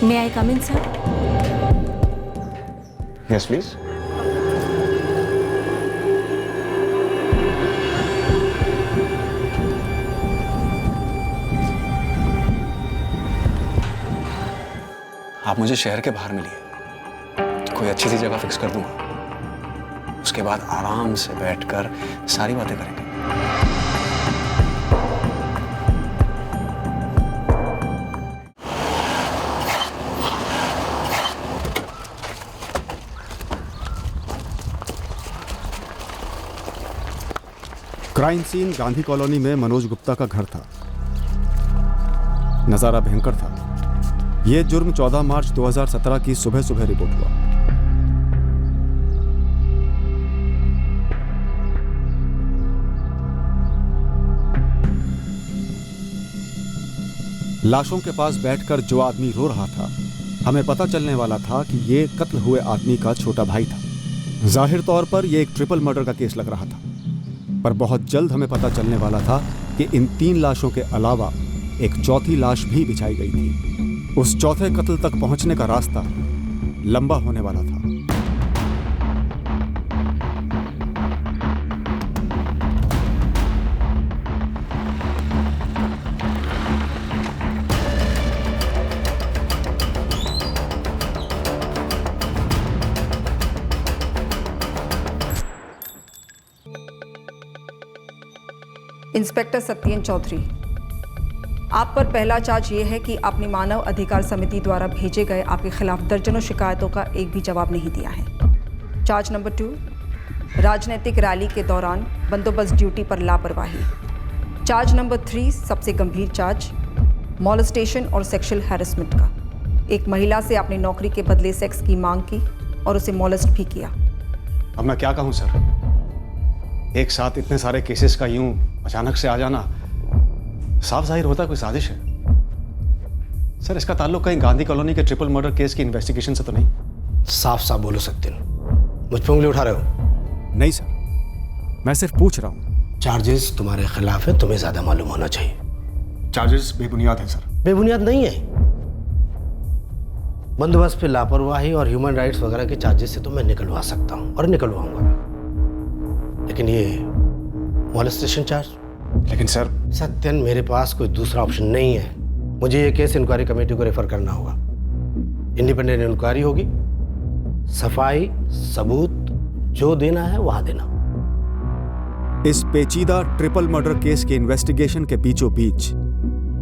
May I come in, sir? Yes, please. आप मुझे शहर के बाहर मिलिए, कोई अच्छी सी जगह फिक्स कर दूंगा। उसके बाद आराम से बैठकर सारी बातें करेंगे। क्राइम सीन गांधी कॉलोनी में मनोज गुप्ता का घर था। नजारा भयंकर था। यह जुर्म 14 मार्च 2017 की सुबह सुबह रिपोर्ट हुआ। लाशों के पास बैठकर जो आदमी रो रहा था, हमें पता चलने वाला था कि यह कत्ल हुए आदमी का छोटा भाई था। जाहिर तौर पर यह एक ट्रिपल मर्डर का केस लग रहा था, पर बहुत जल्द हमें पता चलने वाला था कि इन 3 लाशों के अलावा एक चौथी लाश भी बिछाई गई थी। उस चौथे कत्ल तक पहुंचने का रास्ता लंबा होने वाला था। इंस्पेक्टर सत्येन चौधरी, आप पर पहला चार्ज ये है कि आपने मानव अधिकार समिति द्वारा भेजे गए आपके खिलाफ दर्जनों शिकायतों का एक भी जवाब नहीं दिया है। चार्ज नंबर 2, राजनीतिक रैली के दौरान बंदोबस्त ड्यूटी पर लापरवाही। चार्ज नंबर 3, सबसे गंभीर चार्ज, मॉलेस्टेशन और सेक्सुअल हैरेसमेंट का। एक महिला से आपने नौकरी के बदले सेक्स की मांग की और उसे मॉलेस्ट भी किया। अब मैं क्या कहूं सर, एक साथ इतने सारे केसेस का यूं अचानक से आ जाना साफ जाहिर होता कोई साजिश है। सर, इसका ताल्लुक कहीं गांधी कॉलोनी के ट्रिपल मर्डर केस की इन्वेस्टिगेशन से तो नहीं? साफ साफ बोलो सत्येन, मुझ पर उंगली उठा रहे हो? नहीं सर, मैं सिर्फ पूछ रहा हूं। चार्जेस तुम्हारे खिलाफ है, तुम्हें ज्यादा मालूम होना चाहिए। चार्जेस बेबुनियाद हैं सर। बेबुनियाद नहीं है। बंदोबस्त पे लापरवाही और ह्यूमन राइट्स वगैरह के चार्जेस से तो मैं निकलवा सकता हूं और निकलवाऊंगा, लेकिन ये मॉलेस्टेशन चार्ज। लेकिन सर सत्यन, मेरे पास कोई दूसरा ऑप्शन नहीं है। मुझे ये केस इंक्वायरी कमेटी को रेफर करना होगा। इंडिपेंडेंट इंक्वायरी होगी, सफाई सबूत जो देना है वहां देना। इस पेचीदा ट्रिपल मर्डर केस के इन्वेस्टिगेशन के बीचों बीच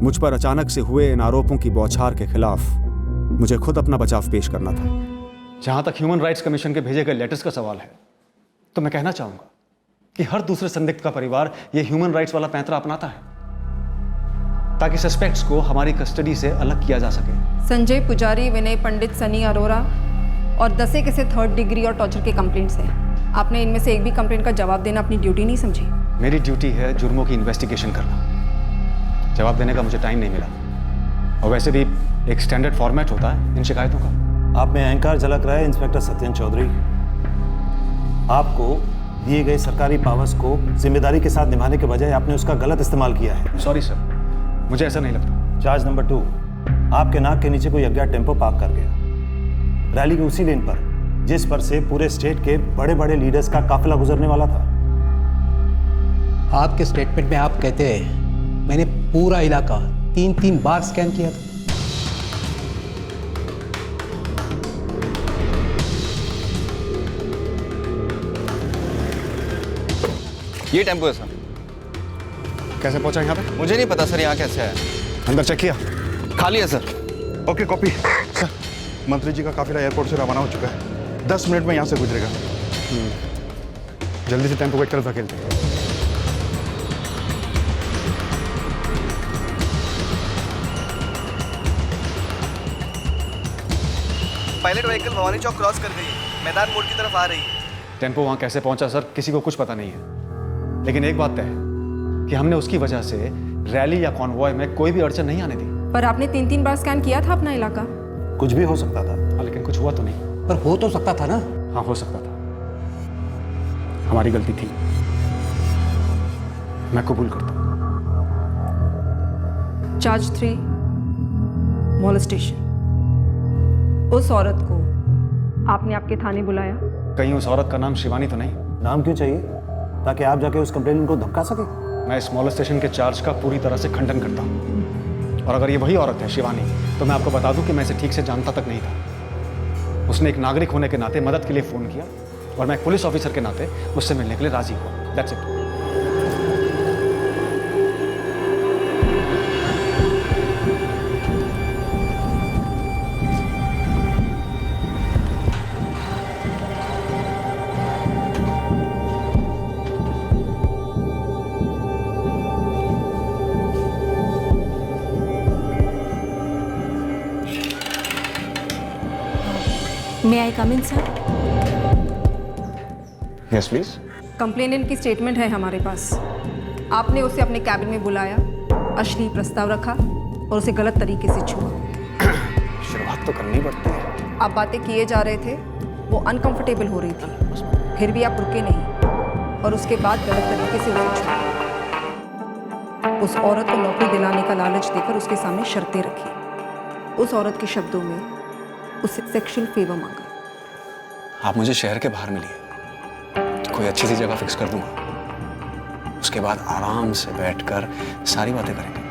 मुझ पर अचानक से हुए इन आरोपों की बौछार के खिलाफ मुझे खुद अपना बचाव पेश करना था। जहां तक ह्यूमन राइट्स कमीशन के भेजे गए लेटर्स का सवाल है, तो मैं कहना चाहूंगा कि हर दूसरे संदिग्ध का परिवार यह ह्यूमन राइट्स वाला पैंतरा अपनाता है ताकि सस्पेक्ट्स को हमारी कस्टडी से अलग किया जा सके। संजय पुजारी, विनय पंडित, सनी अरोरा और 10 एक से 3rd डिग्री और टॉर्चर के कंप्लेंट्स हैं। आपने इनमें से एक भी कंप्लेंट का जवाब देना अपनी ड्यूटी नहीं समझी? मेरी ड्यूटी है जुर्मों की इन्वेस्टिगेशन करना। जवाब देने का मुझे टाइम नहीं मिला, और वैसे भी एक स्टैंडर्ड फॉर्मेट होता है इन शिकायतों का। आप में अहंकार झलक रहा है इंस्पेक्टर सत्येन चौधरी। आपको दिए गए सरकारी पावर्स को जिम्मेदारी के साथ निभाने के बजाय आपने उसका गलत इस्तेमाल किया है। सॉरी सर, मुझे ऐसा नहीं लगता। चार्ज नंबर 2, आपके नाक के नीचे कोई अज्ञात टेम्पो पार्क कर गया रैली के उसी लेन पर जिस पर से पूरे स्टेट के बड़े बड़े लीडर्स का काफिला गुजरने वाला था। आपके स्टेटमेंट में आप कहते हैं मैंने पूरा इलाका 3 बार स्कैन किया था। ये टेम्पो है सर। कैसे पहुंचा यहाँ पे? मुझे नहीं पता सर, यहाँ कैसे आया। अंदर चेक किया? खाली है सर। Okay, copy. सर, मंत्री जी का काफिला एयरपोर्ट से रवाना हो चुका है। 10 मिनट में यहाँ से गुजरेगा। जल्दी से टेम्पो को एक तरफ धकेलते हैं। Pilot vehicle Bhavani Chowk cross कर गई है, मैदान मोड़ की तरफ आ रही है। टेम्पो वहां कैसे पहुंचा सर, किसी को कुछ पता नहीं है, लेकिन एक बात तय है कि हमने उसकी वजह से रैली या कॉन्वॉय में कोई भी अड़चन नहीं आने दी। पर आपने 3 बार स्कैन किया था अपना इलाका। कुछ भी हो सकता था। हाँ, लेकिन कुछ हुआ तो नहीं। पर हो तो सकता था ना। हाँ, हो सकता था, हमारी गलती थी, मैं कबूल करता हूं। Charge 3, molestation. उस औरत को आपने आपके थाने बुलाया? कहीं उस औरत का नाम शिवानी तो नहीं? नाम क्यों चाहिए? ताकि आप जाके उस कंप्लेनेंट को धमका सके। मैं इस मॉलेस्टेशन के चार्ज का पूरी तरह से खंडन करता हूँ। और अगर ये वही औरत है शिवानी, तो मैं आपको बता दूं कि मैं इसे ठीक से जानता तक नहीं था। उसने एक नागरिक होने के नाते मदद के लिए फ़ोन किया और मैं एक पुलिस ऑफिसर के नाते उससे मिलने के लिए राजी हुआ। That's it. May I come in sir? Yes please. Complainant की स्टेटमेंट है हमारे पास। आपने उसे अपने कैबिन में बुलाया, अश्लील प्रस्ताव रखा और उसे गलत तरीके से छुआ। शुरुआत तो करनी पड़ती है। आप बातें किए जा रहे थे, वो अनकंफर्टेबल हो रही थी, फिर भी आप रुके नहीं और उसके बाद गलत तरीके से उसे छुआ। उस औरत को नौकरी दिलाने का लालच देकर उसके सामने शर्तें रखी। उस औरत के शब्दों में उससे सेक्सुअल फेवर मांगा। आप मुझे शहर के बाहर मिलिए तो कोई अच्छी सी जगह फिक्स कर दूंगा। उसके बाद आराम से बैठकर सारी बातें करेंगे।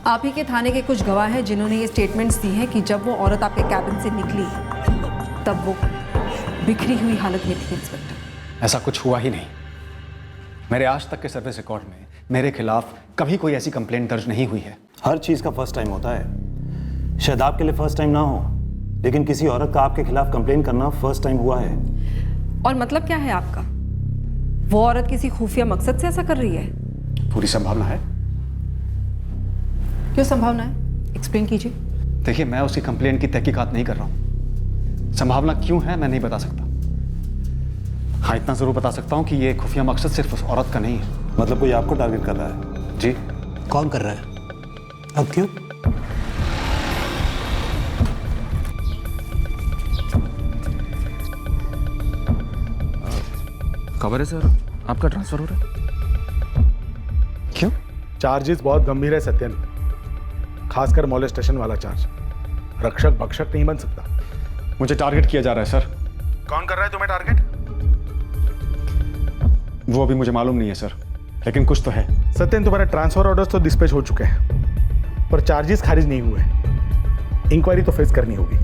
आप ही के थाने के कुछ गवाह हैं जिन्होंने ये स्टेटमेंट्स दी हैं कि जब वो औरत आपके कैबिन से निकली तब वो बिखरी हुई हालत में थी। इंस्पेक्टर, ऐसा कुछ हुआ ही नहीं। मेरे आज तक के सर्विस रिकॉर्ड में मेरे खिलाफ कभी कोई ऐसी कंप्लेंट दर्ज नहीं हुई है। हर चीज का फर्स्ट टाइम होता है। शायद आपके लिए फर्स्ट टाइम ना हो, लेकिन किसी औरत का आपके खिलाफ कंप्लेन करना फर्स्ट टाइम हुआ है। और मतलब क्या है आपका? वो औरत किसी खुफिया मकसद से ऐसा कर रही है? पूरी संभावना है। क्यों संभावना है? एक्सप्लेन कीजिए। देखिए, मैं उसकी कंप्लेंट की तहकीकात नहीं कर रहा हूँ। संभावना क्यों है मैं नहीं बता सकता। हाँ, इतना जरूर बता सकता हूँ कि ये खुफिया मकसद सिर्फ उस औरत का नहीं है। मतलब कोई आपको टारगेट कर रहा है? जी। कौन कर रहा है? अब क्यों? खबर है सर, आपका ट्रांसफर हो रहा है। क्यों? चार्जेस बहुत गंभीर है सत्यन, खासकर मॉलेस्टेशन वाला चार्ज। रक्षक भक्षक नहीं बन सकता। मुझे टारगेट किया जा रहा है सर। कौन कर रहा है तुम्हें टारगेट? वो अभी मुझे मालूम नहीं है सर, लेकिन कुछ तो है। सत्यन, तुम्हारे ट्रांसफर ऑर्डर्स तो डिस्पैच हो चुके हैं, पर चार्जेस खारिज नहीं हुए। इंक्वायरी तो फेस करनी होगी।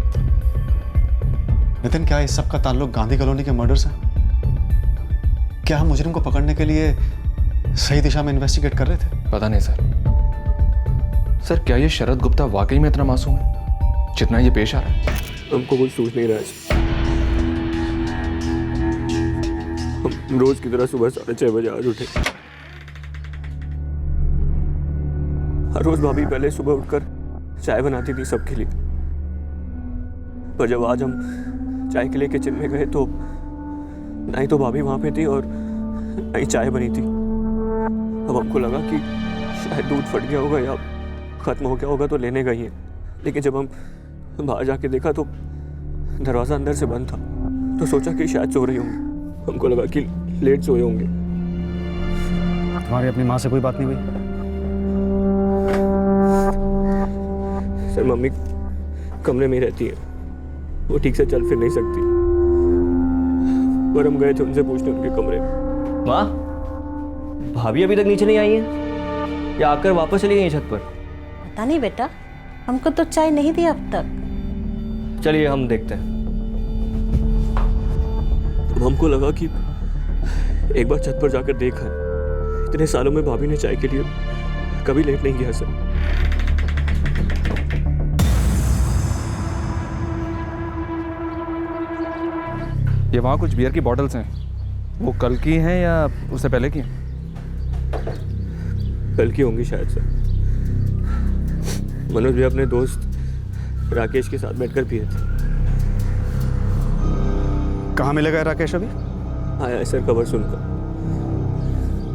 नितिन, क्या इस सब का ताल्लुक गांधी कॉलोनी के मर्डर से? क्या हम मुजरिम को पकड़ने के लिए सही दिशा में इन्वेस्टिगेट कर रहे थे? पता नहीं सर। सर, क्या ये शरद गुप्ता वाकई में इतना मासूम है जितना ये पेश आ रहा है? हमको कुछ सूझ नहीं रहा है। हम रोज की तरह सुबह 6:30 बजे आज उठे। हर रोज भाभी पहले सुबह उठकर चाय बनाती थी सबके लिए, पर जब आज हम चाय के लिए किचन में गए तो ना ही तो भाभी वहां पे थी और ना ही चाय बनी थी। अब हमको लगा कि शायद दूध फट गया होगा या खत्म हो गया होगा तो लेने गई है, लेकिन जब हम बाहर जाके देखा तो दरवाज़ा अंदर से बंद था, तो सोचा कि शायद सो रही होंगी। हमको लगा कि लेट सोए होंगे। तुम्हारी अपनी माँ से कोई बात नहीं हुई? सर, मम्मी कमरे में रहती है, वो ठीक से चल फिर नहीं सकती, पर हम गए थे उनसे पूछने उनके कमरे में। माँ, भाभी अभी तक नीचे नहीं आई है या आकर वापस चली गई छत पर? पता नहीं बेटा, हमको तो चाय नहीं दी अब तक। चलिए हम देखते हैं। तो हमको लगा कि एक बार छत पर जाकर देखा। इतने सालों में भाभी ने चाय के लिए कभी लेट नहीं किया सर। ये वहाँ कुछ बियर की बॉटल्स हैं, वो कल की हैं या उससे पहले की? कल की होंगी शायद सर। मनोज भी अपने दोस्त राकेश के साथ बैठकर पिए थे। कहाँ मिलेगा राकेश अभी? आया है सर खबर सुनकर,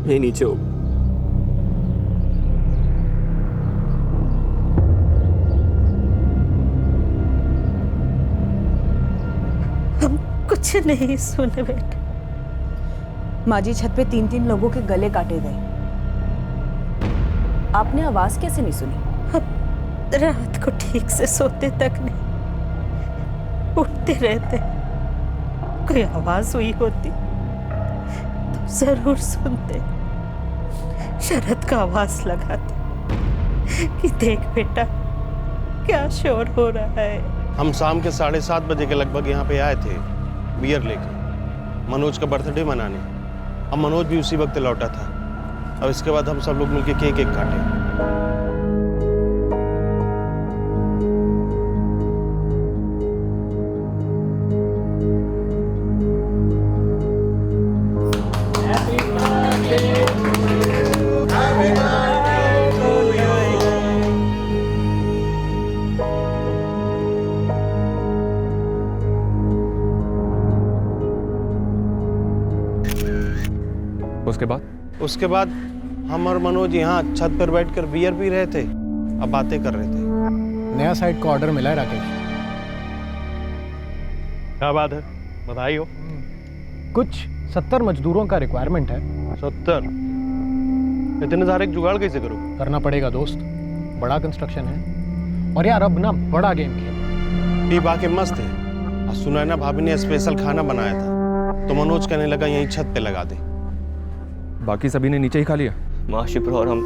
यही नीचे हो। हम कुछ नहीं सुने बेटा। माँ जी, छत पे 3-3 लोगों के गले काटे गए। आपने आवाज कैसे नहीं सुनी? रात को ठीक से सोते तक नहीं, उठते रहते। कोई आवाज हुई होती तो जरूर सुनते। शरद का आवाज लगाते कि देख बेटा क्या शोर हो रहा है। हम शाम के 7:30 बजे के लगभग यहाँ पे आए थे बियर लेके मनोज का बर्थडे मनाने। अब मनोज भी उसी वक्त लौटा था। अब इसके बाद हम सब लोग मिलके केक काटे। उसके बाद हम और मनोज यहाँ छत पर बैठकर बियर पी रहे थे, अब बातें कर रहे थे। नया साइट का ऑर्डर मिला है राकेश। क्या बात है, बधाई हो। कुछ 70 मजदूरों का रिक्वायरमेंट है। 70? इतने सारे जुगाड़ कैसे करो? करना पड़ेगा दोस्त, बड़ा कंस्ट्रक्शन है। और यार अब ना बड़ा गेम खेल। ये बाकी मस्त है। सुना है ना भाभी ने स्पेशल खाना बनाया था, तो मनोज कहने लगा यहीं छत पे लगा दे। बाकी सभी ने नीचे ही खा लिया। माँ शिप्रा और हम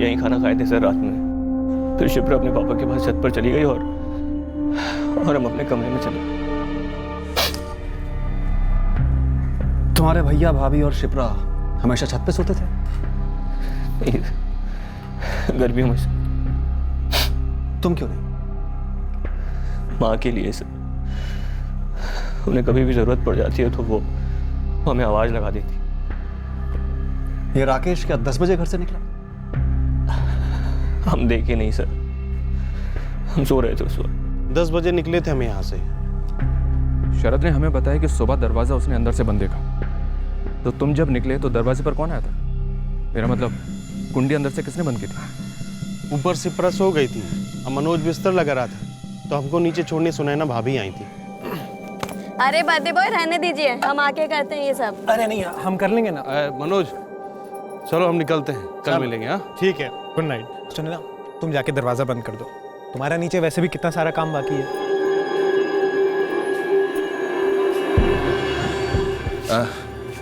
यहीं खाना खाए थे सर रात में। फिर शिप्रा अपने पापा के पास छत पर चली गई और हम अपने कमरे में चले। तुम्हारे भैया भाभी और शिप्रा हमेशा छत पे सोते थे? नहीं, गर्मियों में से। तुम क्यों नहीं? माँ के लिए सर। उन्हें कभी भी जरूरत पड़ जाती है तो वो हमें आवाज लगा देती। ये राकेश क्या 10 बजे घर से निकला? हम देखे नहीं सर, हम सो रहे थे उस वक्त। 10 बजे निकले थे हम यहाँ से। शरद ने हमें बताया कि सुबह दरवाजा उसने अंदर से बंद देखा। तो तुम जब निकले तो दरवाजे पर कौन आया था? मेरा मतलब कुंडी अंदर से किसने बंद की थी? ऊपर शिप्रा सो गई थी, अब मनोज बिस्तर लगा रहा था, तो हमको नीचे छोड़ने सुनैना भाभी आई थी। अरे बर्थडे बॉय रहने दीजिए, हम आके करते हैं ये सब। अरे नहीं, हम कर लेंगे ना। मनोज चलो हम निकलते हैं, कल मिलेंगे। हाँ ठीक है, गुड नाइट। सुनो ना, तुम जाके दरवाजा बंद कर दो, तुम्हारा नीचे वैसे भी कितना सारा काम बाकी है।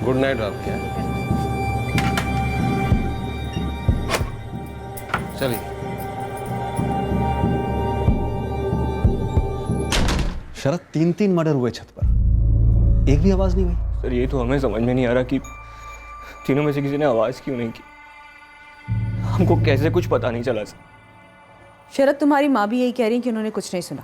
गुड नाइट आप। क्या चलिए। शरद 3 मर्डर हुए छत पर, एक भी आवाज नहीं हुई। सर ये तो हमें समझ में नहीं आ रहा कि तीनों में से किसी ने आवाज क्यों नहीं की। हमको कैसे कुछ पता नहीं चला सर। शरद तुम्हारी माँ भी यही कह रही है कि उन्होंने कुछ नहीं सुना।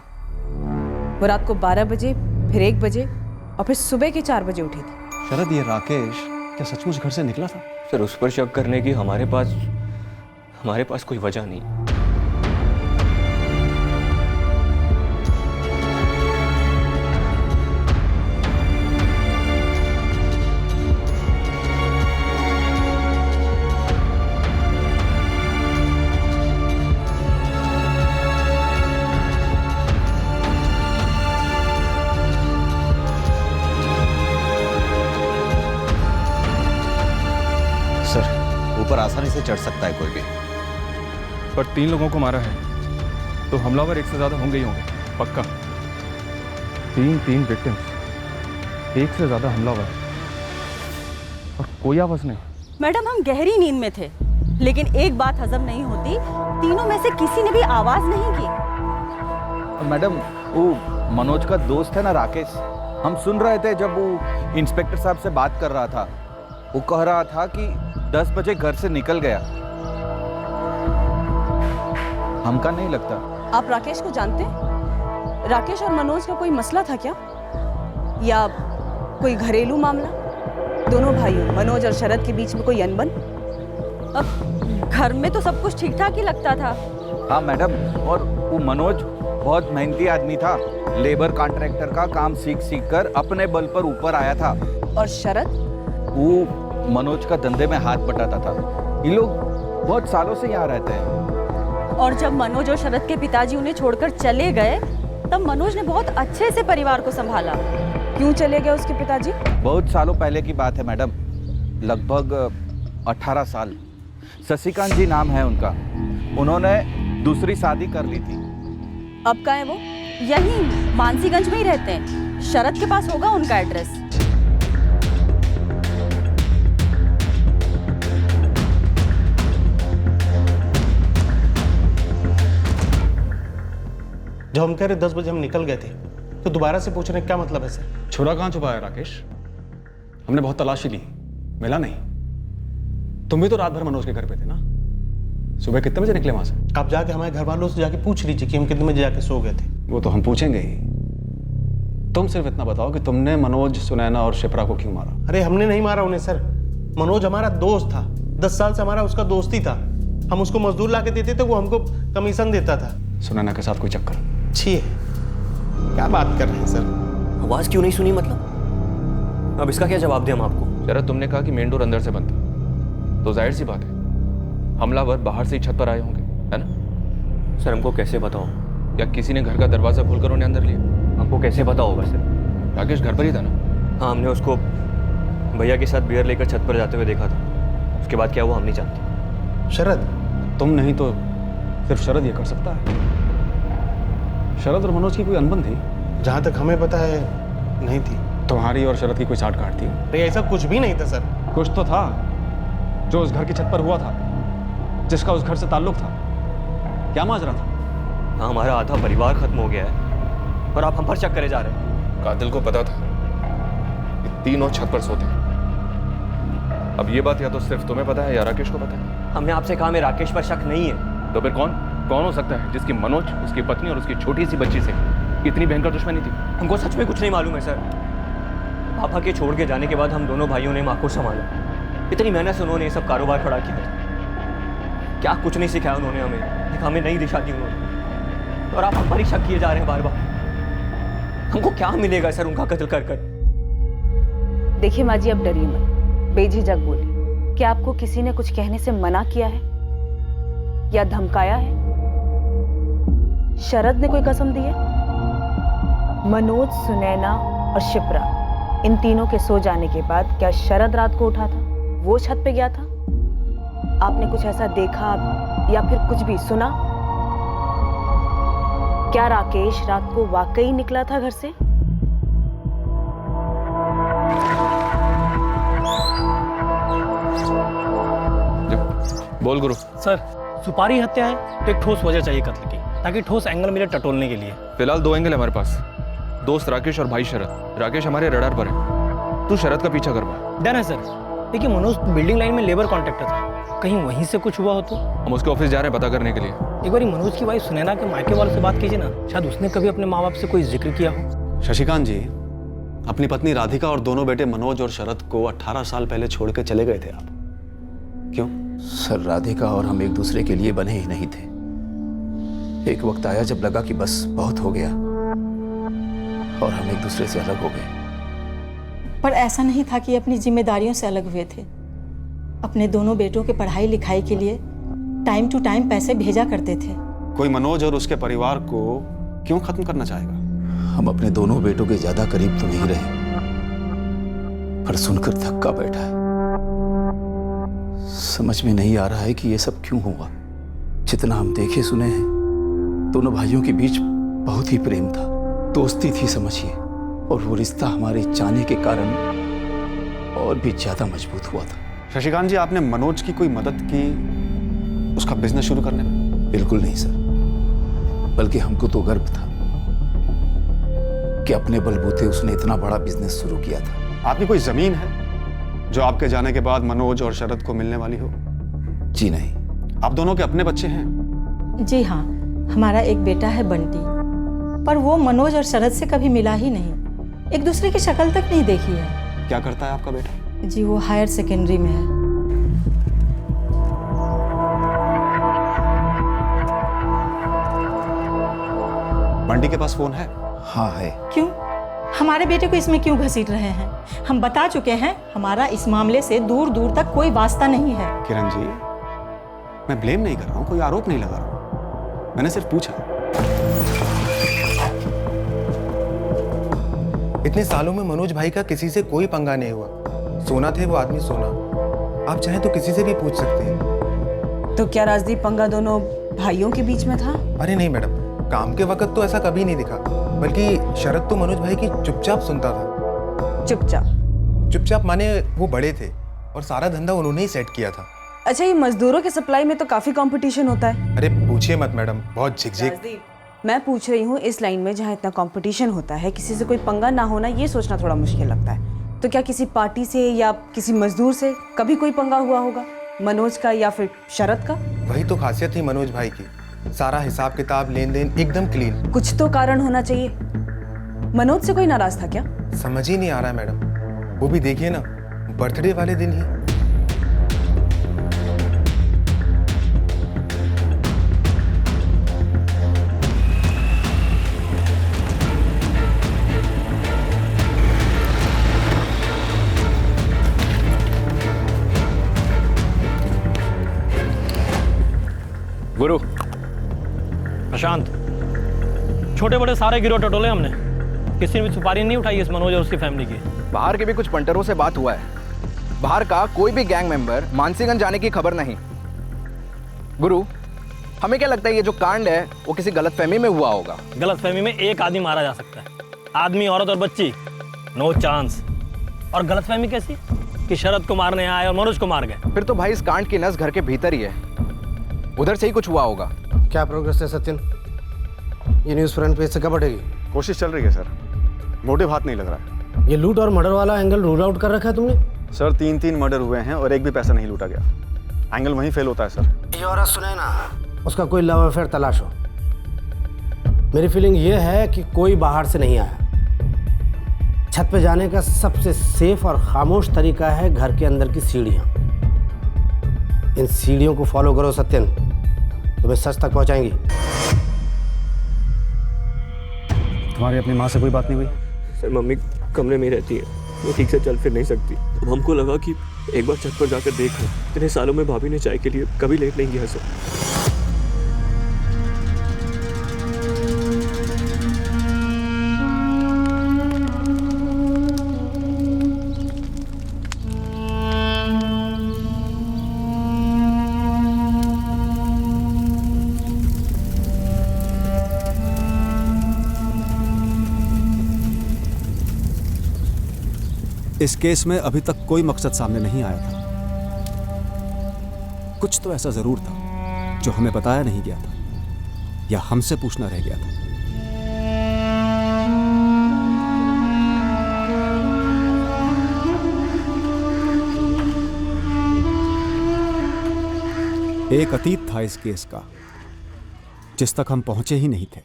वो रात को 12 बजे, फिर 1 बजे और फिर सुबह के 4 बजे उठी थी। शरद ये राकेश क्या सचमुच घर से निकला था? सर उस पर शक करने की हमारे पास कोई वजह नहीं। ऊपर आसानी से चढ़ सकता है कोई भी। पर 3 लोगों को मारा है तो हमलावर 1 से ज्यादा होंगे ही होंगे, पक्का। 3 विक्टिम्स, 1 से ज्यादा हमलावर और कोई आवाज नहीं। मैडम हम गहरी नींद में थे, लेकिन एक बात हजम नहीं होती, तीनों में से किसी ने भी आवाज नहीं की। मैडम वो मनोज का दोस्त है ना राकेश, हम सुन रहे थे जब वो इंस्पेक्टर साहब से बात कर रहा था। वो कह रहा था कि 10 बजे घर से निकल गया। हमका नहीं लगता। आप राकेश को जानते हैं? राकेश और मनोज का कोई मसला था क्या, या कोई घरेलू मामला? दोनों भाइयों मनोज और शरद के बीच में कोई अनबन? अब घर में तो सब कुछ ठीक ठाक ही लगता था। हाँ मैडम, और वो मनोज बहुत मेहनती आदमी था, लेबर कॉन्ट्रैक्टर का काम सीख कर अपने बल पर ऊपर आया था। और शरद? वो मनोज का धंधे में हाथ बटाता था। ये लोग बहुत सालों से यहाँ रहते हैं। और जब मनोज और शरद के पिताजी उन्हें छोड़कर चले गए, तब मनोज ने बहुत अच्छे से परिवार को संभाला। क्यों चले गए उसके पिताजी? बहुत सालों पहले की बात है मैडम, लगभग 18 साल। शशिकांत जी नाम है उनका। उन्होंने दूसरी शादी कर ली थी। अब का है वो? यही मानसीगंज में ही रहते हैं। शरद के पास होगा उनका एड्रेस। जब हम कह रहे 10 बजे हम निकल गए थे तो दोबारा से पूछ रहे हैं, क्या मतलब है सर? छुरा कहाँ छुपा है राकेश? हमने बहुत तलाशी ली, मिला नहीं। तुम भी तो रात भर मनोज के घर पे थे ना? सुबह कितने बजे निकले वहां से? आप जाके हमारे घर वालों से जाके पूछ लीजिए कि हम कितने बजे जाके सो गए थे। वो तो हम पूछेंगे ही। तुम सिर्फ इतना बताओ कि तुमने मनोज, सुनैना और शिप्रा को क्यों मारा? अरे हमने नहीं मारा उन्हें सर। मनोज हमारा दोस्त था, 10 साल से हमारा उसका दोस्ती था। हम उसको मजदूर ला के देते थे, वो हमको कमीशन देता था। सुनैना के साथ कोई चक्कर? छी, क्या बात कर रहे हैं सर? आवाज क्यों नहीं सुनी मतलब? अब इसका क्या जवाब दें हम आपको? शरद, तुमने कहा कि मेन डोर अंदर से बंद था, तो जाहिर सी बात है हमलावर बाहर से ही छत पर आए होंगे, है ना? सर हमको कैसे पता हो? या किसी ने घर का दरवाजा खोलकर उन्हें अंदर लिया? हमको कैसे पता होगा सर? राकेश घर पर ही था ना? हाँ, हमने उसको भैया के साथ बियर लेकर छत पर जाते हुए देखा था। उसके बाद क्या हुआ हम नहीं जानते। शरद? तुम नहीं तो सिर्फ शरद ये कर सकता है। शरद और मनोज की कोई अनबन थी? जहाँ तक हमें पता है नहीं थी। तुम्हारी और शरद की कोई साठ गांठ थी? अरे ऐसा कुछ भी नहीं था सर। कुछ तो था, जो उस घर की छत पर हुआ था, जिसका उस घर से ताल्लुक था। क्या माजरा था? हाँ, हमारा आधा परिवार खत्म हो गया है और आप हम पर शक करे जा रहे हैं। कातिल को पता था कि तीनों छत पर सोते हैं। अब ये बात या तो सिर्फ तुम्हें पता है या राकेश को पता है। हमने आपसे कहा, मैं राकेश पर शक नहीं है। तो फिर कौन हो सकता है जिसकी मनोज, उसकी पत्नी और उसकी छोटी सी बच्ची से इतनी भयंकर दुश्मनी थी? हमको सच में कुछ नहीं मालूम है सर। पापा के छोड़ के जाने के बाद हम दोनों भाइयों ने माँ को संभाला। इतनी मेहनत से उन्होंने ये सब कारोबार खड़ा किया था। क्या कुछ नहीं सिखाया उन्होंने हमें, एक हमें नई दिशा दी उन्होंने। और आप हमारी शक किए जा रहे हैं बार बार। हमको क्या मिलेगा सर उनका कत्ल कर कर? देखिए माँ जी, अब डरिए मत, बेझिझक बोलिए। क्या आपको किसी ने कुछ कहने से मना किया है या धमकाया है? शरद ने कोई कसम दी है? मनोज, सुनैना और शिप्रा, इन तीनों के सो जाने के बाद क्या शरद रात को उठा था? वो छत पे गया था? आपने कुछ ऐसा देखा या फिर कुछ भी सुना? क्या राकेश रात को वाकई निकला था घर से? बोल गुरु। सर, सुपारी हत्या है तो एक ठोस वजह चाहिए कत्ल की, ताकि ठोस एंगल मिले टटोलने के लिए। फिलहाल 2 एंगल है हमारे पास, दोस्त राकेश और भाई शरद। राकेश हमारे रडार पर है, तू शरद का पीछा कर पा। डन है सर। देखिए, मनोज बिल्डिंग लाइन में लेबर कॉन्ट्रैक्टर था, कहीं वहीं से कुछ हुआ हो तो? हम उसके ऑफिस जा रहे हैं पता करने के लिए। एक बार मनोज की वाइफ सुनैना के मायके वालों से बात कीजिए ना, शायद उसने कभी अपने माँ बाप से कोई जिक्र किया हो। शशिकांत जी, अपनी पत्नी राधिका और दोनों बेटे मनोज और शरद को 18 साल पहले छोड़ के चले गए थे आप, क्यों? सर, राधिका और हम एक दूसरे के लिए बने ही नहीं थे। एक वक्त आया जब लगा कि बस बहुत हो गया और हम एक दूसरे से अलग हो गए। पर ऐसा नहीं था कि अपनी जिम्मेदारियों से अलग हुए थे। अपने दोनों बेटों के पढ़ाई लिखाई के लिए टाइम टू टाइम पैसे भेजा करते थे। कोई मनोज और उसके परिवार को क्यों खत्म करना चाहेगा? हम अपने दोनों बेटों के ज्यादा करीब तो नहीं रहे, पर सुनकर धक्का बैठा है। समझ में नहीं आ रहा है कि ये सब क्यों हुआ। जितना हम देखे सुने हैं, दोनों भाइयों के बीच बहुत ही प्रेम था, दोस्ती थी समझिए, और वो रिश्ता हमारे जाने के कारण और भी ज्यादा मजबूत हुआ था। शशिकांत जी, आपने मनोज की कोई मदद की उसका बिजनेस शुरू करने में? बिल्कुल नहीं सर, बल्कि हमको तो गर्व था कि अपने बलबूते उसने इतना बड़ा बिजनेस शुरू किया था। आपकी कोई जमीन है जो आपके जाने के बाद मनोज और शरद को मिलने वाली हो? जी नहीं। आप दोनों के अपने बच्चे हैं? जी हाँ, हमारा एक बेटा है बंटी, पर वो मनोज और शरद से कभी मिला ही नहीं, एक दूसरे की शक्ल तक नहीं देखी है। क्या करता है आपका बेटा? जी, वो हायर सेकेंडरी में है। बंटी के पास फोन है? हाँ है। क्यों? हमारे बेटे को इसमें क्यों घसीट रहे हैं? हम बता चुके हैं, हमारा इस मामले से दूर दूर तक कोई वास्ता नहीं है। किरण जी, मैं ब्लेम नहीं कर रहा हूँ, कोई आरोप नहीं लगा रहा हूँ, मैंने सिर्फ पूछा। इतने सालों में मनोज भाई का किसी से कोई पंगा नहीं हुआ। सोना थे वो आदमी सोना। आप चाहें तो किसी से भी पूछ सकते हैं। तो क्या राजदीप पंगा दोनों भाइयों के बीच में था? अरे नहीं मैडम, काम के वक्त तो ऐसा कभी नहीं दिखा, बल्कि शरद तो मनोज भाई की चुपचाप सुनता था। चुपचाप माने वो बड़े थे और सारा धंधा उन्होंने ही सेट किया था। अच्छा, ये मजदूरों के सप्लाई में तो काफी कंपटीशन होता है। अरे पूछिए मत मैडम, बहुत झिकझिक। मैं पूछ रही हूँ, इस लाइन में जहाँ इतना कंपटीशन होता है, किसी से कोई पंगा ना होना ये सोचना थोड़ा मुश्किल लगता है। तो क्या किसी पार्टी से या किसी मजदूर से कभी कोई पंगा हुआ होगा, मनोज का या फिर शरद का? वही तो खासियत थी मनोज भाई की, सारा हिसाब किताब लेन देन एकदम क्लीन। कुछ तो कारण होना चाहिए। मनोज से कोई नाराज था क्या? समझ ही नहीं आ रहा है मैडम, वो भी देखिए ना, बर्थडे वाले दिन ही। गुरु प्रशांत, छोटे बड़े सारे गिरोह टटोले हमने, किसी ने भी सुपारी नहीं उठाई इस मनोज और उसकी फैमिली की। बाहर के भी कुछ पंटरों से बात हुआ है, बाहर का कोई भी गैंग मेंबर मानसीगंज जाने की खबर नहीं। गुरु, हमें क्या लगता है ये जो कांड है वो किसी गलतफहमी में हुआ होगा। गलतफहमी में एक आदमी मारा जा सकता है, आदमी, औरत और बच्ची, नो चांस। और गलतफहमी कैसी कि शरद को मारने आए और मनोज को मार गए? फिर तो भाई इस कांड की नस घर के भीतर ही है, उधर से ही कुछ हुआ होगा। क्या प्रोग्रेस है सचिन? ये न्यूज़ फ्रंट पेज से कब हटेगी? कोशिश चल रही है सर, मोटिव हाथ नहीं लग रहा है। ये लूट और मर्डर वाला एंगल रूल आउट कर रखा है तुमने? सर 3 मर्डर हुए हैं और एक भी पैसा नहीं लूटा गया। एंगल वहीं फेल होता है सर। ये औरत सुने ना, उसका कोई लव अफेयर तलाशो। मेरी फीलिंग ये है कि कोई बाहर से नहीं आया। छत पे जाने का सबसे सेफ और खामोश तरीका है घर के अंदर की सीढ़ियाँ। इन सीढ़ियों को फॉलो करो सत्यन, तुम्हें सच तक पहुंचाएंगी। तुम्हारी अपनी माँ से कोई बात नहीं हुई? सर मम्मी कमरे में ही रहती है, वो ठीक से चल फिर नहीं सकती। अब हमको लगा कि एक बार छत पर जाकर देख लो। इतने सालों में भाभी ने चाय के लिए कभी लेट नहीं किया सर। इस केस में अभी तक कोई मकसद सामने नहीं आया था। कुछ तो ऐसा जरूर था जो हमें बताया नहीं गया था या हमसे पूछना रह गया था। एक अतीत था इस केस का जिस तक हम पहुंचे ही नहीं थे,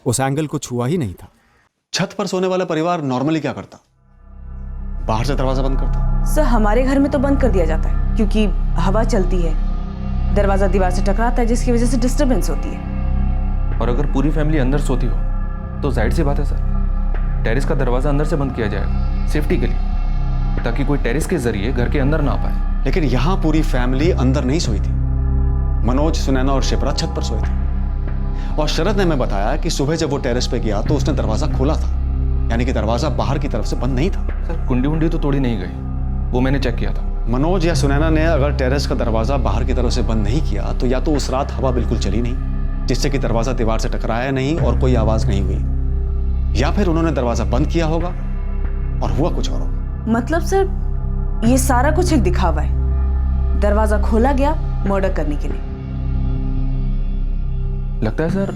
उस एंगल को छुआ ही नहीं था। छत पर सोने वाला परिवार नॉर्मली क्या करता? बाहर से दरवाजा बंद करता। सर हमारे घर में तो बंद कर दिया जाता है क्योंकि हवा चलती है, दरवाजा दीवार से टकराता है जिसकी वजह से डिस्टरबेंस होती है। और अगर पूरी फैमिली अंदर सोती हो तो जाहिर सी बात है सर, टेरेस का दरवाजा अंदर से बंद किया जाएगा सेफ्टी के लिए, ताकि कोई टेरेस के जरिए घर के अंदर ना आ पाए। लेकिन यहां पूरी फैमिली अंदर नहीं सोई थी। मनोज, सुनैना और शिप्रा छत पर सोए थे और शरद ने हमें बताया कि सुबह जब वो टेरेस पे गया तो उसने दरवाजा खोला था, यानी कि दरवाजा बाहर की तरफ से बंद नहीं था। सर कुंडी तो तोड़ी नहीं गई, वो मैंने चेक किया था। मनोज या सुनैना ने अगर टेरेस का दरवाजा बाहर की तरफ से बंद नहीं किया तो या तो उस रात हवा बिल्कुल चली नहीं जिससे कि दरवाजा दीवार से टकराया नहीं और कोई आवाज नहीं हुई, या फिर उन्होंने दरवाजा बंद किया होगा और हुआ कुछ और होगा। मतलब सर ये सारा कुछ एक दिखावा है, दरवाजा खोला गया मर्डर करने के लिए। लगता है सर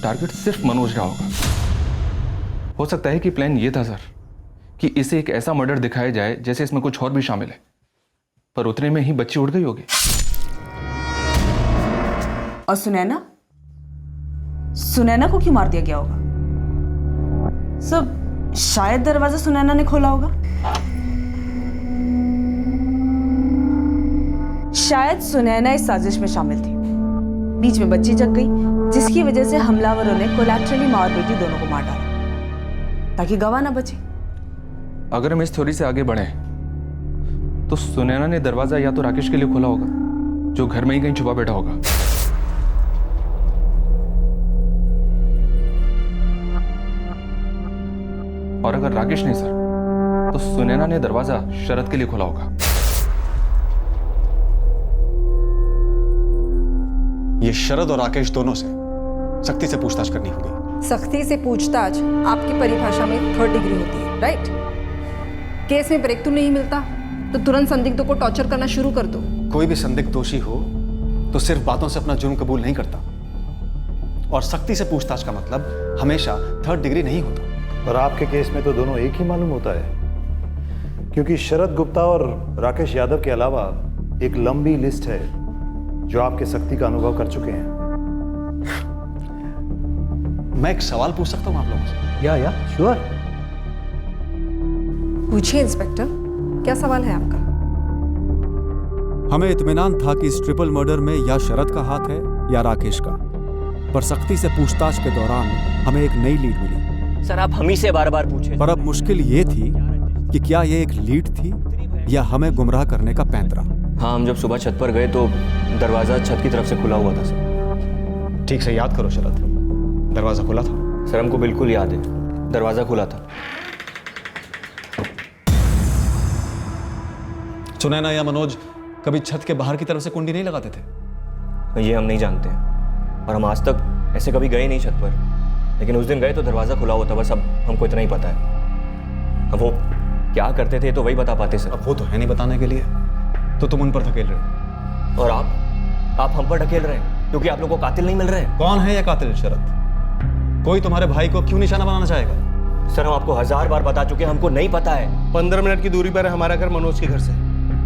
टारगेट सिर्फ मनोज का होगा। हो सकता है कि प्लान ये था सर कि इसे एक ऐसा मर्डर दिखाया जाए जैसे इसमें कुछ और भी शामिल है, पर उतने में ही बच्ची उड़ गई होगी। और सुनैना को क्यों मार दिया गया होगा? सब शायद दरवाजा सुनैना ने खोला होगा। शायद सुनैना इस साजिश में शामिल थी, बीच में बच्ची जग गई जिसकी वजह से हमलावरों ने कोलैटरली माँ और बेटी दोनों को मार डाला ताकि गवाह ना बचे। अगर हम इस थ्योरी से आगे बढ़े तो सुनैना ने दरवाजा या तो राकेश के लिए खोला होगा जो घर में ही कहीं छुपा बैठा होगा, और अगर राकेश नहीं सर तो सुनैना ने दरवाजा शरद के लिए खोला होगा। ये शरद और राकेश दोनों से सख्ती से पूछताछ करनी होगी। सख्ती से पूछताछ आपकी परिभाषा में 3rd डिग्री होती है, राइट? केस में ब्रेक थ्रू नहीं मिलता तो तुरंत संदिग्धों को टॉर्चर करना शुरू कर दो। कोई भी संदिग्ध दोषी हो तो सिर्फ बातों से अपना जुर्म कबूल नहीं करता, और सख्ती से पूछताछ का मतलब हमेशा 3rd डिग्री नहीं होता। और आपके केस में तो दोनों एक ही मालूम होता है, क्योंकि शरद गुप्ता और राकेश यादव के अलावा एक लंबी लिस्ट है जो आपके सख्ती का अनुभव कर चुके हैं। मैं एक सवाल पूछ सकता हूं आप लोगों से? या श्योर। पूछिए इंस्पेक्टर, क्या सवाल है आपका? हमें इत्मीनान था कि इस ट्रिपल मर्डर में या शरद का हाथ है या राकेश का, पर सख्ती से पूछताछ के दौरान हमें एक नई लीड मिली। सर आप हम ही से बार बार पूछे। पर अब मुश्किल ये थी कि क्या ये एक लीड थी या हमें गुमराह करने का पैंतरा। हाँ, हम जब सुबह छत पर गए तो दरवाजा छत की तरफ से खुला हुआ था सर। ठीक से याद करो शरद, दरवाजा खुला था? सर हमको बिल्कुल याद है, दरवाजा खुला था। सुनैना या मनोज कभी छत के बाहर की तरफ से कुंडी नहीं लगाते थे? ये हम नहीं जानते हैं, और हम आज तक ऐसे कभी गए नहीं छत पर, लेकिन उस दिन गए तो दरवाजा खुला हुआ था, बस अब हमको इतना ही पता है। अब वो क्या करते थे तो वही बता पाते सर। अब वो तो है नहीं बताने के लिए, तो तुम उन पर धकेल रहे हो। और आप हम पर ढकेल रहे हैं क्योंकि आप लोगों को कातिल नहीं मिल रहे हैं। कौन है ये कातिल शरद? कोई तुम्हारे भाई को क्यों निशाना बनाना चाहेगा? सर हम आपको 1000 बार बता चुके हैं, हमको नहीं पता है। 15 मिनट की दूरी पर है हमारा घर मनोज के घर से।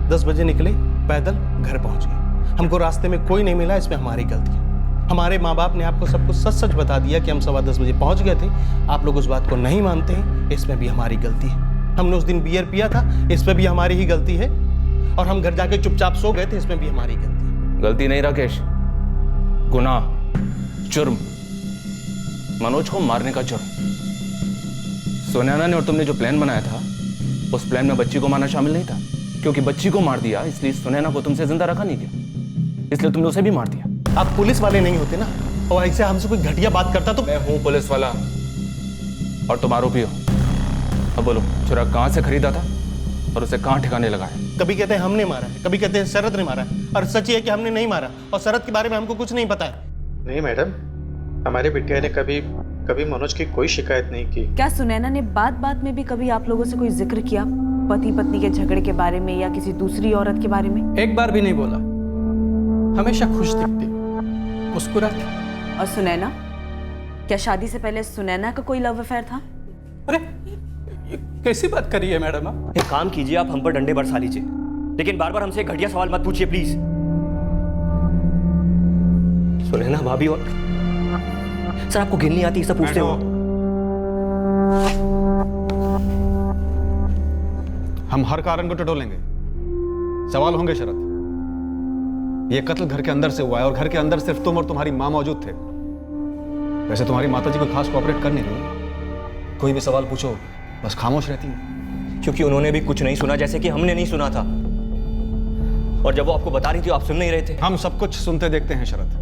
10 बजे निकले, पैदल घर पहुंच गए। हमको रास्ते में कोई नहीं मिला, इसमें हमारी गलती है। हमारे माँ बाप ने आपको सब कुछ सच सच बता दिया कि हम 10:15 बजे पहुंच गए थे। आप लोग उस बात को नहीं मानते हैं, इसमें भी हमारी गलती है। हमने उस दिन बियर पिया था, इसमें भी हमारी ही गलती है। और हम घर जाके चुपचाप सो गए थे, इसमें भी हमारी गलती है। गलती नहीं राकेश, गुनाह, जुर्म, मनोज को मारने का जुर्म। सुनैना ने और तुमने जो प्लान बनाया था, उस प्लान में बच्ची को मारना शामिल नहीं था, क्योंकि बच्ची को मार दिया इसलिए सुनैना को तुमसे जिंदा रखा नहीं गया, इसलिए तुमने उसे भी मार दिया। आप पुलिस वाले नहीं होते ना, और ऐसे हमसे कोई घटिया बात करता तो। मैं हूं पुलिस वाला और तुम आरोपी हो। अब बोलो, चुरा कहां से खरीदा था और उसे कहां ठिकाने लगाया? कभी कहते हैं हमने मारा है, कभी कहते हैं शरद ने मारा है, और सच ये है कि हमने नहीं मारा, और शरद के बारे में हमको कुछ नहीं पता है। नहीं मैडम, हमारे बिटिया ने कभी मनोज की कोई शिकायत नहीं की। क्या सुनैना ने बात में भी कभी आप लोगों से कोई जिक्र किया पति पत्नी के झगड़े के बारे में या किसी दूसरी औरत के बारे में? एक बार भी नहीं बोला, हमेशा खुश दिखती, मुस्कुराती। और सुनैना, क्या शादी से पहले सुनैना का कोई लव अफेयर था? अरे कैसी बात कर रही है मैडम आप? एक काम कीजिए, आप हम पर डंडे बरसा लीजिए, लेकिन बार बार हमसे एक घटिया सवाल मत पूछिए प्लीज। सुनैना भाभी और सर आपको गिन नहीं आती, सब पूछते हो। हम हर कारण को टटोलेंगे, सवाल होंगे शरद। ये कत्ल घर के अंदर से हुआ है और घर के अंदर सिर्फ तुम और तुम्हारी मां मौजूद थे। वैसे तुम्हारी माताजी कोई खास कोऑपरेट कर नहीं रही, कोई भी सवाल पूछो बस खामोश रहती है। क्योंकि उन्होंने भी कुछ नहीं सुना, जैसे कि हमने नहीं सुना था, और जब वो आपको बता रही थी आप सुन नहीं रहे थे। हम सब कुछ सुनते देखते हैं शरद,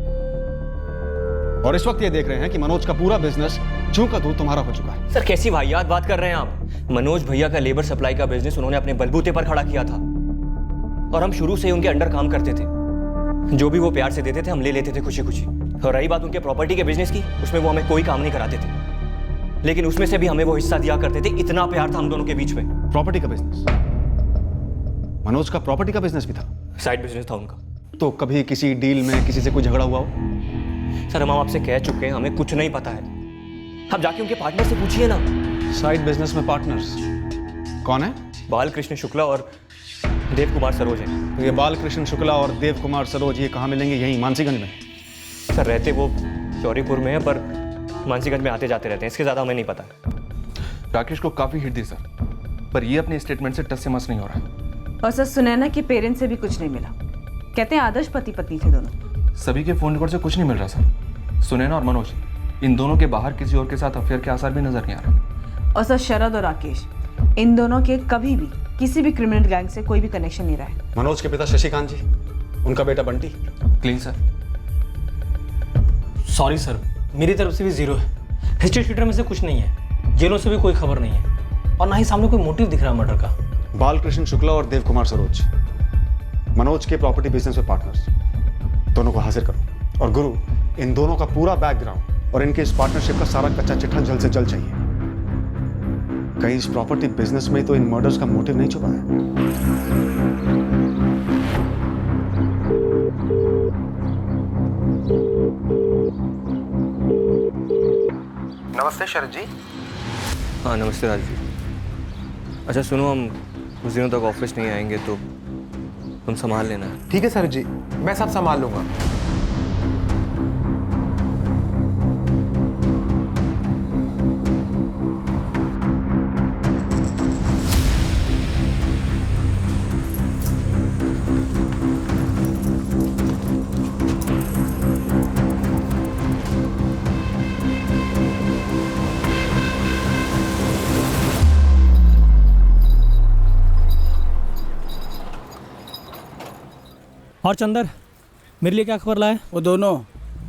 और इस वक्त ये देख रहे हैं कि मनोज का पूरा बिजनेस जूं का दूध तुम्हारा हो चुका है। सर कैसी वाहियात बात कर रहे हैं आप? मनोज भैया का लेबर सप्लाई का बिजनेस उन्होंने अपने बलबूते पर खड़ा किया था, और हम शुरू से ही उनके अंडर काम करते थे। जो भी वो प्यार से देते थे हम ले लेते थे खुशी खुशी। और रही बात उनके प्रॉपर्टी के बिजनेस की, उसमें वो हमें कोई काम नहीं कराते थे, लेकिन उसमें से भी हमें वो हिस्सा दिया करते थे। इतना प्यार था हम दोनों के बीच में। प्रॉपर्टी का बिजनेस? मनोज का प्रॉपर्टी का बिजनेस भी था? साइड बिजनेस था उनका। तो कभी किसी डील में किसी से कोई झगड़ा हुआ हो? सर हम आपसे कह चुके हैं, हमें कुछ नहीं पता है। आप जाके उनके पार्टनर से पूछिए ना। साइड बिजनेस में पार्टनर्स कौन है? बालकृष्ण शुक्ला और देव कुमार सरोज हैं। तो ये बालकृष्ण शुक्ला और देव कुमार सरोज ये कहाँ मिलेंगे? यहीं मानसीगंज में? सर रहते वो चौरीपुर में है, पर मानसीगंज में आते जाते रहते हैं, इसके ज़्यादा हमें नहीं पता। राकेश को काफ़ी हिट दी सर, पर ये अपने स्टेटमेंट से टस से मस नहीं हो रहा। और सर सुनैना के पेरेंट्स से भी कुछ नहीं मिला, कहते हैं आदर्श पति पत्नी थे दोनों। सभी के फोन रिकॉर्ड से कुछ नहीं मिल रहा सर। सुनैना और मनोज, इन दोनों के बाहर किसी और के साथ अफेयर के आसार भी नजर नहीं आ रहे। और सर शरद और राकेश, इन दोनों के कभी भी किसी भी क्रिमिनल गैंग से कोई भी कनेक्शन नहीं रहा है। मनोज के पिता शशिकांत जी, उनका बेटा Bunty? Clean sir. Sorry sir, मेरी तरफ से भी 0 है। हिस्ट्री शीटर में से कुछ नहीं है, जेलों से भी कोई खबर नहीं है, और ना ही सामने कोई मोटिव दिख रहा मर्डर का। बालकृष्ण शुक्ला और देव कुमार सरोज मनोज के प्रॉपर्टी बिजनेस में पार्टनर्स, दोनों को हाजिर करो। और गुरु, इन दोनों का पूरा बैकग्राउंड और इनके इस पार्टनरशिप का सारा कच्चा चिट्ठा जल्द से जल्द चाहिए। कहीं इस प्रॉपर्टी बिजनेस में तो इन मर्डर्स का मोटिव नहीं छुपा है? नमस्ते शरद जी। हाँ नमस्ते राज जी। अच्छा सुनो, हम कुछ दिनों तक ऑफिस नहीं आएंगे तो तुम संभाल लेना। ठीक है शरद जी, मैं सब संभाल लूंगा। और चंदर, मेरे लिए क्या खबर लाए? वो दोनों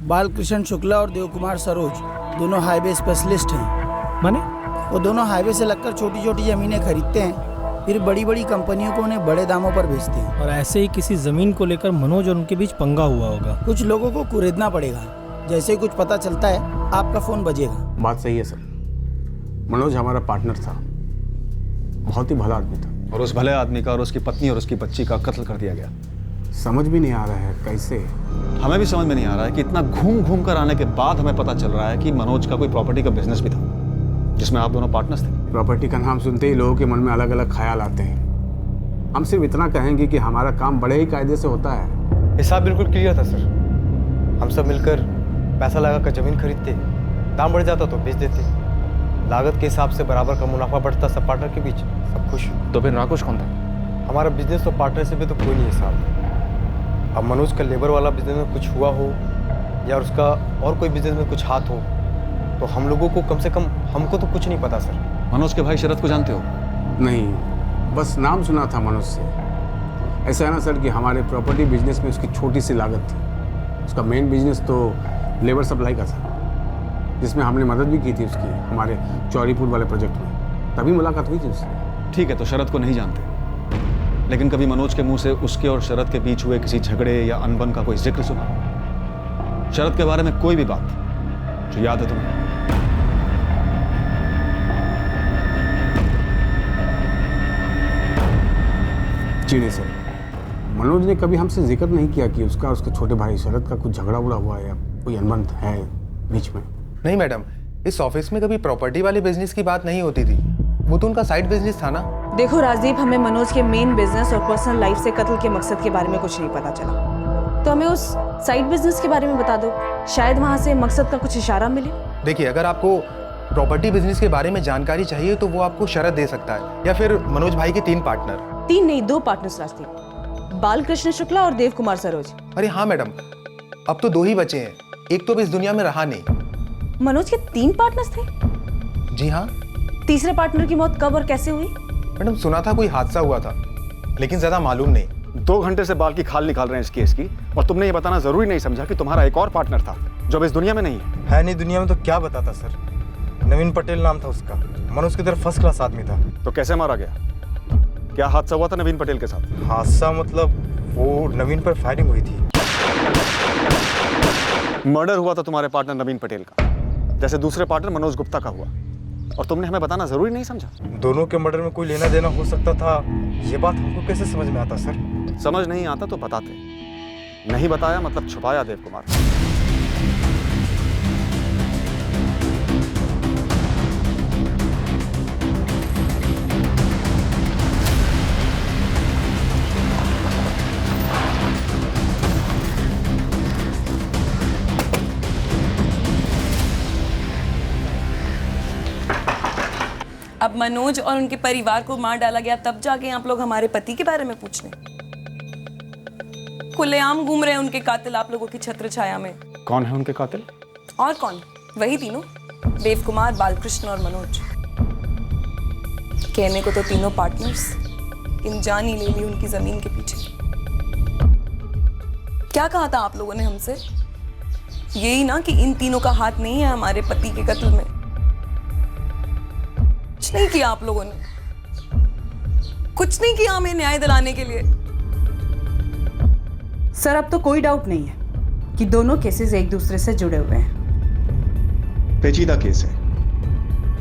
बालकृष्ण शुक्ला और देवकुमार सरोज दोनों हाईवे स्पेशलिस्ट हैं। माने? वो दोनों हाईवे से लगकर छोटी छोटी ज़मीनें खरीदते हैं, फिर बड़ी बड़ी कंपनियों को उन्हें बड़े दामों पर बेचते हैं। और ऐसे ही किसी ज़मीन को लेकर मनोज और उनके बीच पंगा हुआ होगा। कुछ लोगों को कुरेदना पड़ेगा। जैसे ही कुछ पता चलता है आपका फ़ोन बजेगा। बात सही है सर। मनोज हमारा पार्टनर था, बहुत ही भला आदमी था। और उस भले आदमी का और उसकी पत्नी और उसकी बच्ची का कत्ल कर दिया गया। समझ भी नहीं आ रहा है कैसे। हमें भी समझ में नहीं आ रहा है कि इतना घूम घूम कर आने के बाद हमें पता चल रहा है कि मनोज का कोई प्रॉपर्टी का बिजनेस भी था जिसमें आप दोनों पार्टनर्स थे। प्रॉपर्टी का नाम सुनते ही लोगों के मन में अलग अलग ख्याल आते हैं। हम सिर्फ इतना कहेंगे कि हमारा काम बड़े ही कायदे से होता है। हिसाब बिल्कुल क्लियर था सर। हम सब मिलकर पैसा लगाकर जमीन खरीदते, दाम बढ़ जाता तो बेच देते, लागत के हिसाब से बराबर का मुनाफा बढ़ता सब पार्टनर के बीच, सब खुश। तो फिर नाखुश कौन था? हमारा बिजनेस तो पार्टनरशिप में तो कोई नहीं है साहब। अब मनोज का लेबर वाला बिजनेस में कुछ हुआ हो या उसका और कोई बिजनेस में कुछ हाथ हो तो हम लोगों को कम से कम, हमको तो कुछ नहीं पता सर। मनोज के भाई शरद को जानते हो? नहीं, बस नाम सुना था मनोज से। ऐसा है ना सर कि हमारे प्रॉपर्टी बिजनेस में उसकी छोटी सी लागत थी। उसका मेन बिजनेस तो लेबर सप्लाई का था, जिसमें हमने मदद भी की थी उसकी हमारे चौरीपुर वाले प्रोजेक्ट में। तभी मुलाकात हुई थी उससे। ठीक है, तो शरद को नहीं जानते, लेकिन कभी मनोज के मुंह से उसके और शरद के बीच हुए किसी झगड़े या अनबन का कोई जिक्र सुना? शरद के बारे में कोई भी बात जो याद है तुम्हें? जी नहीं सर, मनोज ने कभी हमसे जिक्र नहीं किया कि उसका उसके छोटे भाई शरद का कुछ झगड़ा उड़ा हुआ है या कोई अनबन है बीच में। नहीं मैडम, इस ऑफिस में कभी प्रॉपर्टी वाले बिजनेस की बात नहीं होती थी। वो तो उनका साइड बिजनेस था ना। देखो राजदीप, हमें मनोज के मेन बिजनेस और पर्सनल लाइफ से कत्ल के मकसद के बारे में कुछ नहीं पता चला, तो हमें उस साइड बिजनेस के बारे में बता दो, शायद वहाँ से मकसद का कुछ इशारा मिले। देखिए, अगर आपको प्रॉपर्टी बिजनेस के बारे में जानकारी चाहिए तो वो आपको शरद दे सकता है, या फिर मनोज भाई के 3 पार्टनर। 3 नहीं, 2 पार्टनर्स राजदीप, बालकृष्ण शुक्ला और देव कुमार सरोज। अरे हाँ मैडम, अब तो 2 ही बचे हैं, एक तो अब इस दुनिया में रहा नहीं। मनोज के 3 पार्टनर्स थे? जी हाँ। तीसरे पार्टनर की मौत कब और कैसे हुई? मैडम सुना था कोई हादसा हुआ था, लेकिन ज्यादा मालूम नहीं। 2 घंटे से बाल की खाल निकाल रहे हैं इस केस की, और तुमने ये बताना जरूरी नहीं समझा कि तुम्हारा एक और पार्टनर था जो अब इस दुनिया में नहीं है। नहीं दुनिया में तो क्या बताता सर। नवीन पटेल नाम था उसका, मनोज की तरफ फर्स्ट क्लास आदमी था। तो कैसे मारा गया? क्या हादसा हुआ था नवीन पटेल के साथ? हादसा मतलब वो नवीन पर फायरिंग हुई थी। मर्डर हुआ था तुम्हारे पार्टनर नवीन पटेल का, जैसे दूसरे पार्टनर मनोज गुप्ता का हुआ, और तुमने हमें बताना जरूरी नहीं समझा? दोनों के मर्डर में कोई लेना देना हो सकता था, ये बात हमको कैसे समझ में आता सर? समझ नहीं आता तो बताते, नहीं बताया मतलब छुपाया देव कुमार। अब मनोज और उनके परिवार को मार डाला गया, तब जाके आप लोग हमारे पति के बारे में पूछ रहे? खुलेआम घूम रहे हैं उनके कातिल आप लोगों की छत्र छाया में। कौन है उनके कातिल? और कौन? वही तीनों, देव कुमार, बालकृष्ण और मनोज। कहने को तो तीनों पार्टनर्स, इन जान ही ले ली उनकी जमीन के पीछे। क्या कहा था आप लोगों ने हमसे? यही ना कि इन तीनों का हाथ नहीं है हमारे पति के कत्ल में। कुछ नहीं किया आप लोगों ने, कुछ नहीं किया हमें न्याय दिलाने के लिए। सर, अब तो कोई डाउट नहीं है कि दोनों केसेस एक दूसरे से जुड़े हुए हैं। पेचीदा केस है।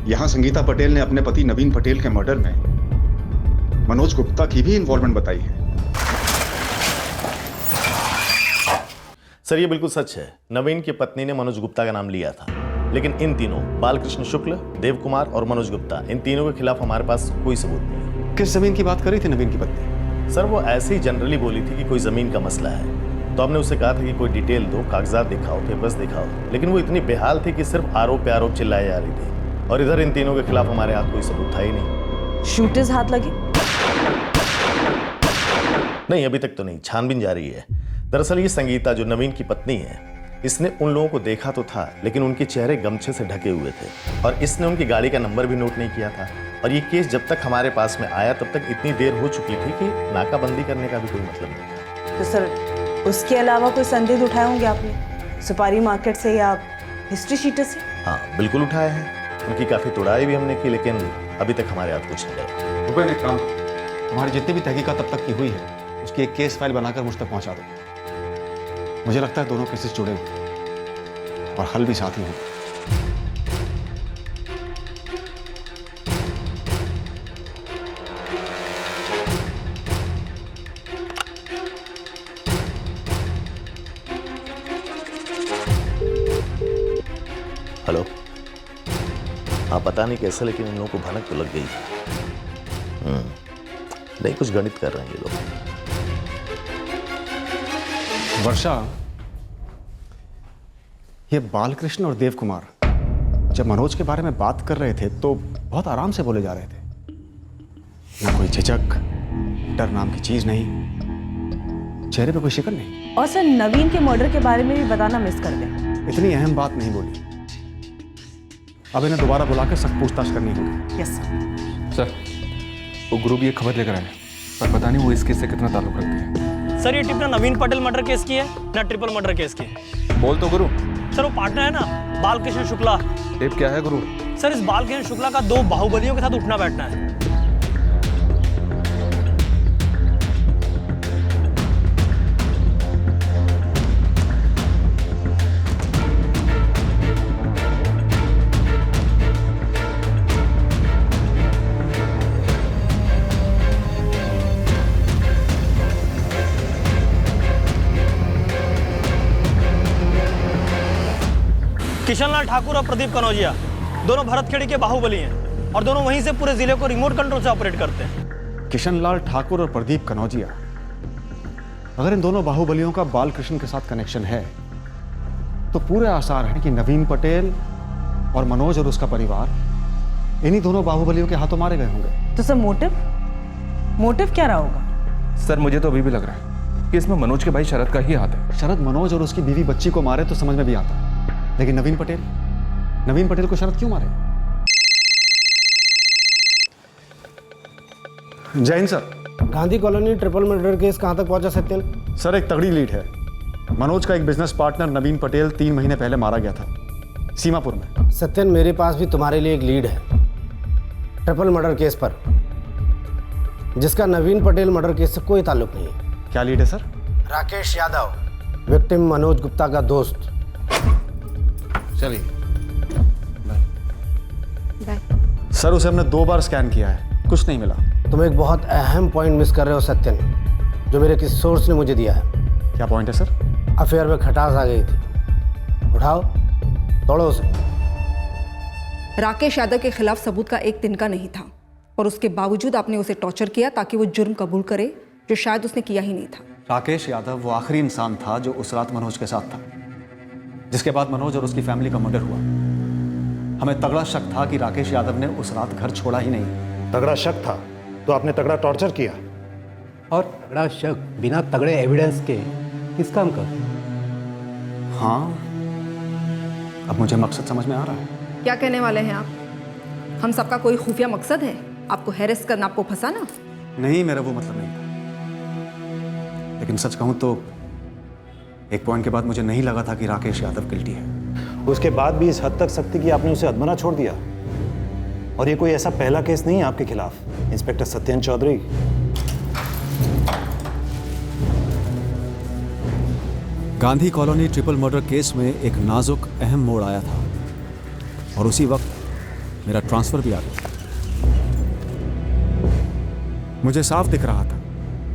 यहां संगीता पटेल ने अपने पति नवीन पटेल के मर्डर में मनोज गुप्ता की भी इन्वॉल्वमेंट बताई है। सर ये बिल्कुल सच है। नवीन की पत्नी ने मनोज गुप्ता का नाम लिया था, लेकिन इन तीनों बालकृष्ण शुक्ल, देव कुमार और मनोज गुप्ता, इन तीनों के खिलाफ हमारे पास कोई सबूत नहीं है। किस जमीन की बात कर रही थी नवीन की पत्नी? सर वो ऐसे ही जनरली बोली थी कि कोई जमीन का मसला है, तो हमने उससे कहा था कि कोई डिटेल दो, कागजात दिखाओ, पेपर्स दिखाओ, लेकिन वो इतनी बेहाल थी कि सिर्फ आरोप पे आरोप चिल्लाए जा रही थी। और इधर इन तीनों के खिलाफ हमारे हाथ कोई सबूत था ही नहीं। शूटर्स हाथ लगे? नहीं, अभी तक तो नहीं, छानबीन जारी है। दरअसल ये संगीता जो नवीन की पत्नी है, इसने उन लोगों को देखा तो था, लेकिन उनके चेहरे गमछे से ढके हुए थे और इसने उनकी गाड़ी का नंबर भी नोट नहीं किया था। और ये केस जब तक हमारे पास में आया तब तक इतनी देर हो चुकी थी कि नाकाबंदी करने का भी कोई मतलब नहीं था। तो सर उसके अलावा कोई संदेह उठाए होंगे आपने, सुपारी मार्केट से या हिस्ट्री शीटर से? हाँ बिल्कुल उठाए हैं, उनकी काफ़ी तुड़ाई भी हमने की, लेकिन अभी तक हमारे हाथ कुछ नहीं गया। रुपए ने काम, हमारी जितनी भी तहकीकात तब तक की हुई है उसकी एक केस फाइल बनाकर मुझ तक पहुंचा दो। मुझे लगता है दोनों केसेस जुड़े हुए और हल भी साथ ही होगा। हेलो, हाँ पता नहीं कैसे, लेकिन इन लोगों को भनक तो लग गई। नहीं, कुछ गणित कर रहे हैं ये लोग। वर्षा, ये बालकृष्ण और देव कुमार जब मनोज के बारे में बात कर रहे थे तो बहुत आराम से बोले जा रहे थे। ना कोई झिझक, डर नाम की चीज नहीं, चेहरे पे कोई शिकन नहीं। और सर नवीन के मर्डर के बारे में भी बताना मिस कर गए। इतनी अहम बात नहीं बोली। अब इन्हें दोबारा बुलाकर सख्त पूछताछ करनी होगी। यस सर, वो गुरु भी एक खबर लेकर आए, पर पता नहीं वो इस केस से कितना ताल्लुक रखते हैं। सर ये टिप ना नवीन पटेल मर्डर केस की है ना ट्रिपल मर्डर केस की। बोल तो गुरु। सर वो पार्टनर है ना बालकृष्ण शुक्ला। टिप क्या है गुरु? सर इस बालकृष्ण शुक्ला का 2 बाहुबलियों के साथ उठना बैठना है। किशनलाल ठाकुर और प्रदीप कनौजिया दोनों भरतखेड़ी के बाहुबली हैं और दोनों वहीं से पूरे जिले को रिमोट कंट्रोल से ऑपरेट करते हैं। किशनलाल ठाकुर और प्रदीप कनौजिया, अगर इन दोनों बाहुबलियों का बालकृष्ण के साथ कनेक्शन है तो पूरे आसार हैं कि नवीन पटेल और मनोज और उसका परिवार इन्हीं दोनों बाहुबलियों के हाथों मारे गए होंगे। तो सर मोटिव क्या रहा होगा? सर मुझे तो अभी भी लग रहा है कि इसमें मनोज के भाई शरद का ही हाथ है। शरद मनोज और उसकी बीवी बच्ची को मारे तो समझ में भी आता है, लेकिन नवीन पटेल को शरद क्यों मारे? जय Hind sir. Gandhi colony triple murder case कहां तक पहुंचा सत्यन? सर एक तगड़ी लीड है। मनोज का एक बिजनेस पार्टनर नवीन पटेल 3 महीने पहले मारा गया था सीमापुर में। सत्यन मेरे पास भी तुम्हारे लिए एक लीड है ट्रिपल मर्डर केस पर, जिसका नवीन पटेल मर्डर केस से कोई ताल्लुक नहीं है। क्या लीड है सर? राकेश यादव, विक्टिम मनोज गुप्ता का दोस्त। चलिए सर, उसे हमने 2 बार स्कैन किया है, कुछ नहीं मिला। तुम एक बहुत अहम पॉइंट मिस कर रहे हो सत्यन, जो मेरे किसी सोर्स ने मुझे दिया है। क्या पॉइंट है सर? अफेयर में खटास आ गई थी। उठाओ, तोड़ो उसे। राकेश यादव के खिलाफ सबूत का एक तिनका नहीं था और उसके बावजूद आपने उसे टॉर्चर किया ताकि वो जुर्म कबूल करे जो शायद उसने किया ही नहीं था। राकेश यादव वो आखिरी इंसान था जो उस रात मनोज के साथ था, जिसके बाद मनोज और उसकी फैमिली का मर्डर हुआ। हमें तगड़ा शक था कि राकेश यादव ने उस रात घर छोड़ा ही नहीं। तगड़ा शक था तो आपने तगड़ा टॉर्चर किया। और तगड़ा शक बिना तगड़े एविडेंस के किस काम का? हाँ, अब मुझे मकसद समझ में आ रहा है। क्या कहने वाले हैं आप? हम सबका कोई खुफिया मकसद है? आपको हैरेस करना, आपको फंसाना? नहीं, मेरा वो मतलब नहीं था, लेकिन सच कहूं तो एक पॉइंट के बाद मुझे नहीं लगा था कि राकेश यादव गिल्टी है। उसके बाद भी इस हद तक सख्ती की आपने उसे अधमरा छोड़ दिया। और ये कोई ऐसा पहला केस नहीं है आपके खिलाफ, inspector Satyan Chaudhary. Gandhi colony triple murder case में एक नाजुक अहम मोड़ आया था और उसी वक्त मेरा ट्रांसफर भी आ गया। मुझे साफ दिख रहा था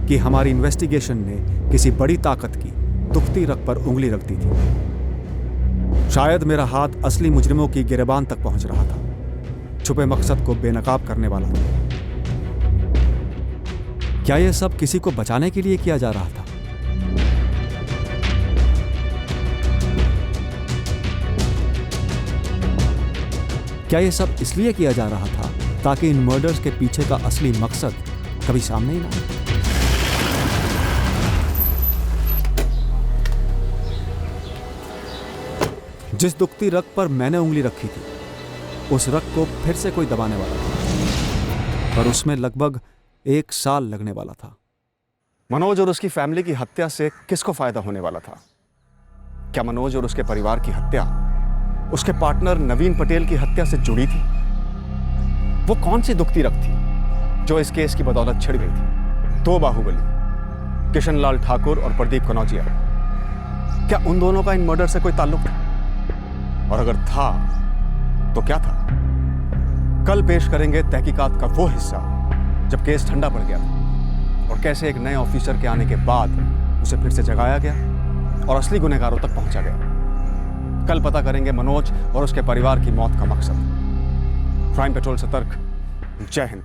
कि हमारी इन्वेस्टिगेशन ने किसी बड़ी ताकत की दुखती रग पर उंगली रख दी थी। शायद मेरा हाथ असली मुजरिमों की गिरबान तक पहुंच रहा था, छुपे मकसद को बेनकाब करने वाला था। क्या यह सब किसी को बचाने के लिए किया जा रहा था? क्या यह सब इसलिए किया जा रहा था ताकि इन मर्डर्स के पीछे का असली मकसद कभी सामने ही ना आए? जिस दुखती रग पर मैंने उंगली रखी थी, उस रग को फिर से कोई दबाने वाला था, पर उसमें लगभग 1 साल लगने वाला था। मनोज और उसकी फैमिली की हत्या से किसको फायदा होने वाला था? क्या मनोज और उसके परिवार की हत्या उसके पार्टनर नवीन पटेल की हत्या से जुड़ी थी? वो कौन सी दुखती रग थी जो इस केस की बदौलत छिड़ गई थी? 2 बाहुबली, किशन लाल ठाकुर और प्रदीप कनौजिया, क्या उन दोनों का इन मर्डर से कोई ताल्लुक था? और अगर था तो क्या था? कल पेश करेंगे तहकीकात का वो हिस्सा जब केस ठंडा पड़ गया था और कैसे एक नए ऑफिसर के आने के बाद उसे फिर से जगाया गया और असली गुनहगारों तक पहुंचा गया। कल पता करेंगे मनोज और उसके परिवार की मौत का मकसद। क्राइम पेट्रोल सतर्क। जय हिंद।